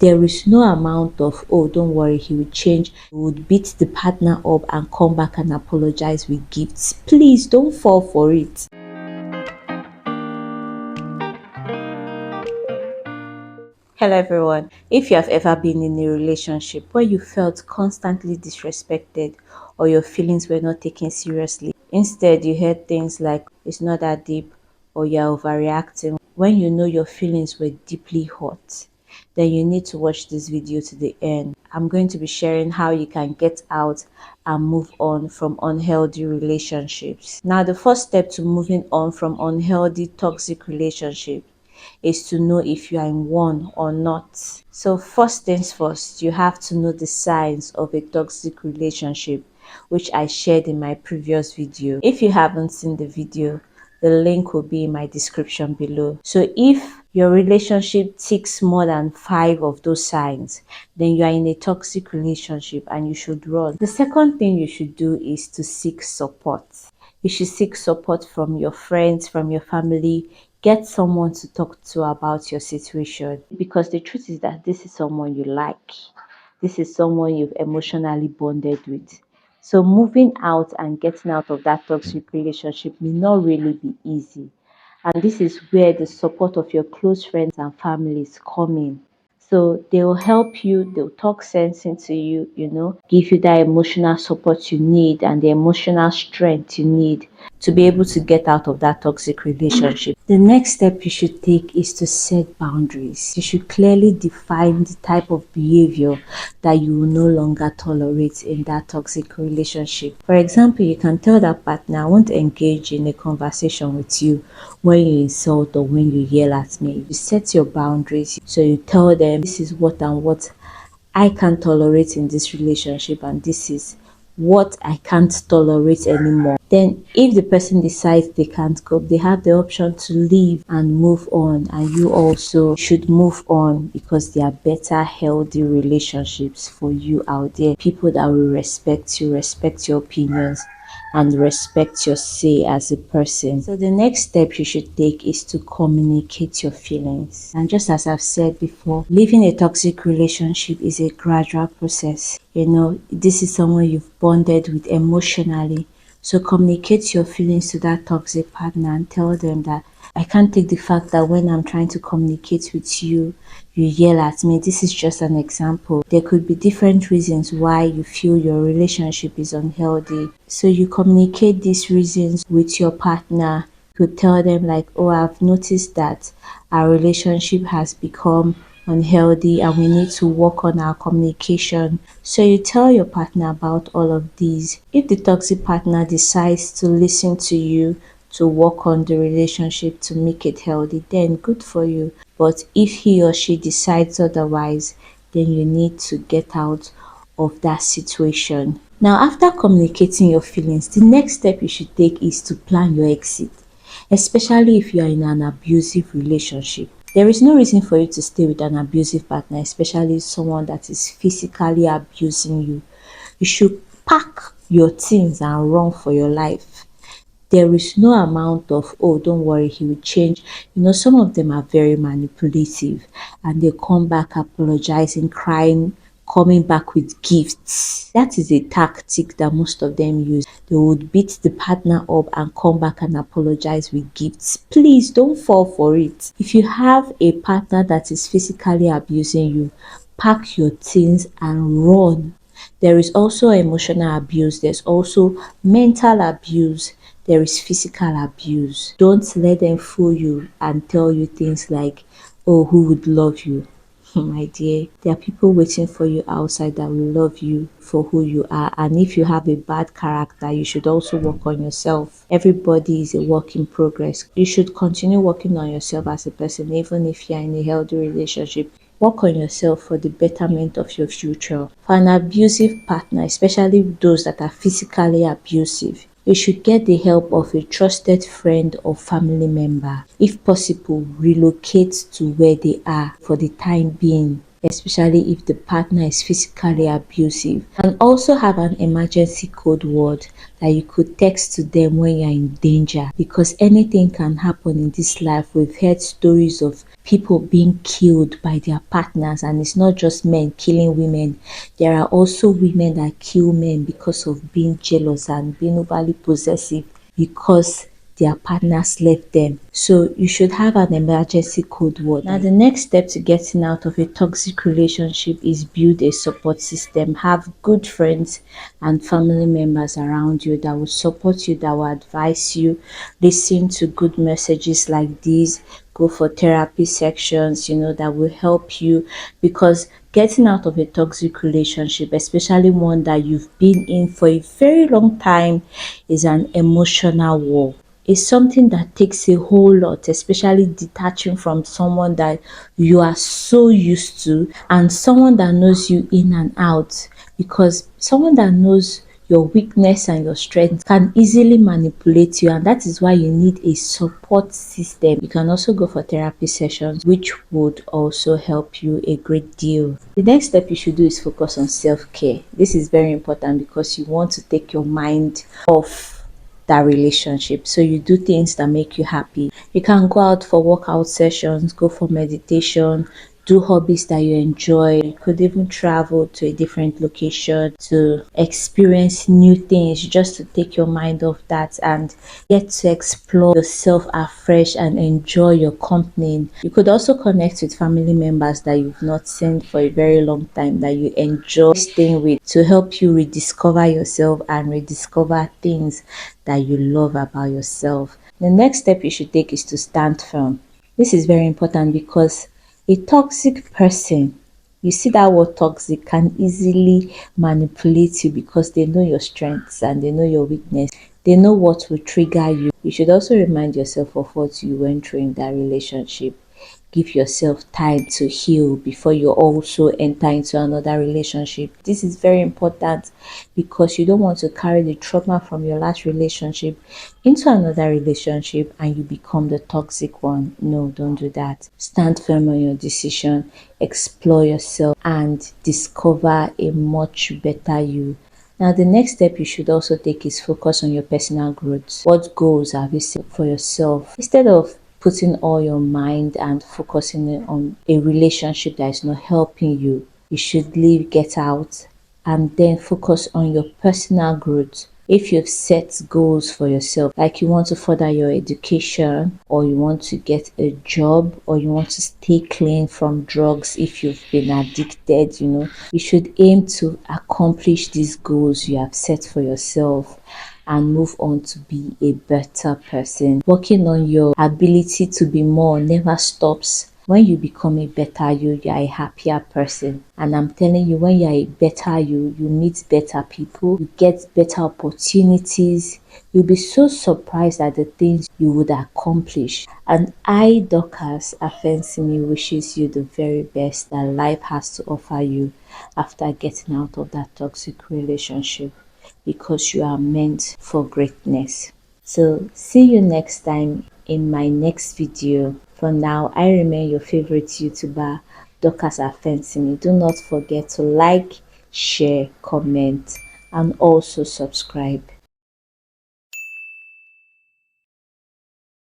There is no amount of, oh, don't worry, he will change. He would beat the partner up and come back and apologize with gifts. Please don't fall for it. Hello everyone. If you have ever been in a relationship where you felt constantly disrespected or your feelings were not taken seriously, instead you heard things like it's not that deep or you're overreacting, when you know your feelings were deeply hurt, then you need to watch this video to the end. I'm going to be sharing how you can get out and move on from unhealthy relationships. Now, the first step to moving on from unhealthy toxic relationships is to know if you are in one or not. So first things first, you have to know the signs of a toxic relationship, which I shared in my previous video. If you haven't seen the video, the link will be in my description below. So if your relationship ticks more than 5 of those signs, then you are in a toxic relationship and you should run. The second thing you should do is to seek support. You should seek support from your friends, from your family. Get someone to talk to about your situation, because the truth is that this is someone you like. This is someone you've emotionally bonded with. So moving out and getting out of that toxic relationship may not really be easy. And this is where the support of your close friends and families come in. So they will help you, they'll talk sense into you, give you that emotional support you need and the emotional strength you need to be able to get out of that toxic relationship. The next step you should take is to set boundaries. You should clearly define the type of behavior that you will no longer tolerate in that toxic relationship. For example, you can tell that partner, I won't engage in a conversation with you when you insult or when you yell at me. You set your boundaries. So you tell them, this is what and what I can't tolerate in this relationship, and this is what I can't tolerate anymore. Then if the person decides they can't cope, they have the option to leave and move on, and you also should move on, because there are better healthy relationships for you out there. People that will respect you, respect your opinions, and respect your say as a person. So the next step you should take is to communicate your feelings. And just as I've said before, leaving a toxic relationship is a gradual process. This is someone you've bonded with emotionally. So communicate your feelings to that toxic partner and tell them that I can't take the fact that when I'm trying to communicate with you, you yell at me. This is just an example. There could be different reasons why you feel your relationship is unhealthy. So you communicate these reasons with your partner. You could tell them like, oh, I've noticed that our relationship has become unhealthy and we need to work on our communication. So you tell your partner about all of these. If the toxic partner decides to listen to you, to work on the relationship to make it healthy, then good for you. But if he or she decides otherwise, then you need to get out of that situation. Now, after communicating your feelings, the next step you should take is to plan your exit, especially if you are in an abusive relationship. There is no reason for you to stay with an abusive partner, especially someone that is physically abusing you. You should pack your things and run for your life. There is no amount of, oh, don't worry, he will change. Some of them are very manipulative and they come back apologizing, crying, coming back with gifts. That is a tactic that most of them use. They would beat the partner up and come back and apologize with gifts. Please don't fall for it. If you have a partner that is physically abusing you, pack your things and run. There is also emotional abuse. There's also mental abuse. There is physical abuse. Don't let them fool you and tell you things like, oh, who would love you? My dear, there are people waiting for you outside that will love you for who you are. And if you have a bad character, you should also work on yourself. Everybody is a work in progress. You should continue working on yourself as a person, even if you're in a healthy relationship. Work on yourself for the betterment of your future. For an abusive partner, especially those that are physically abusive, you should get the help of a trusted friend or family member. If possible, relocate to where they are for the time being, especially if the partner is physically abusive. And also have an emergency code word that you could text to them when you're in danger, because anything can happen in this life. We've heard stories of people being killed by their partners, and it's not just men killing women. There are also women that kill men because of being jealous and being overly possessive because their partners left them. So you should have an emergency code word. Now the next step to getting out of a toxic relationship is build a support system. Have good friends and family members around you that will support you, that will advise you, listen to good messages like these, go for therapy sections, that will help you, because getting out of a toxic relationship, especially one that you've been in for a very long time, is an emotional war. It's something that takes a whole lot, especially detaching from someone that you are so used to and someone that knows you in and out, because someone that knows your weakness and your strength can easily manipulate you, and that is why you need a support system. You can also go for therapy sessions, which would also help you a great deal. The next step you should do is focus on self-care. This is very important because you want to take your mind off that relationship. So you do things that make you happy. You can go out for workout sessions, go for meditation, do hobbies that you enjoy. You could even travel to a different location to experience new things, just to take your mind off that and get to explore yourself afresh and enjoy your company. You could also connect with family members that you've not seen for a very long time, that you enjoy staying with, to help you rediscover yourself and rediscover things that you love about yourself. The next step you should take is to stand firm. This is very important because a toxic person, you see that word toxic, can easily manipulate you because they know your strengths and they know your weakness. They know what will trigger you. You should also remind yourself of what you went through in that relationship. Give yourself time to heal before you also enter into another relationship. This is very important because you don't want to carry the trauma from your last relationship into another relationship and you become the toxic one. No, don't do that. Stand firm on your decision, explore yourself, and discover a much better you. Now, the next step you should also take is focus on your personal growth. What goals have you set for yourself? Instead of putting all your mind and focusing on a relationship that is not helping you, you should leave, get out, and then focus on your personal growth. If you've set goals for yourself, like you want to further your education, or you want to get a job, or you want to stay clean from drugs if you've been addicted, you should aim to accomplish these goals you have set for yourself and move on to be a better person. Working on your ability to be more never stops. When you become a better you are a happier person. And I'm telling you, when you're a better you meet better people, you get better opportunities. You'll be so surprised at the things you would accomplish. And I, Dorcas Afensimi, wishes you the very best that life has to offer you after getting out of that toxic relationship, because you are meant for greatness. So see you next time in my next video. For now, I remain your favorite YouTuber, Dorcas Afensimi. Do not forget to like, share, comment, and also subscribe.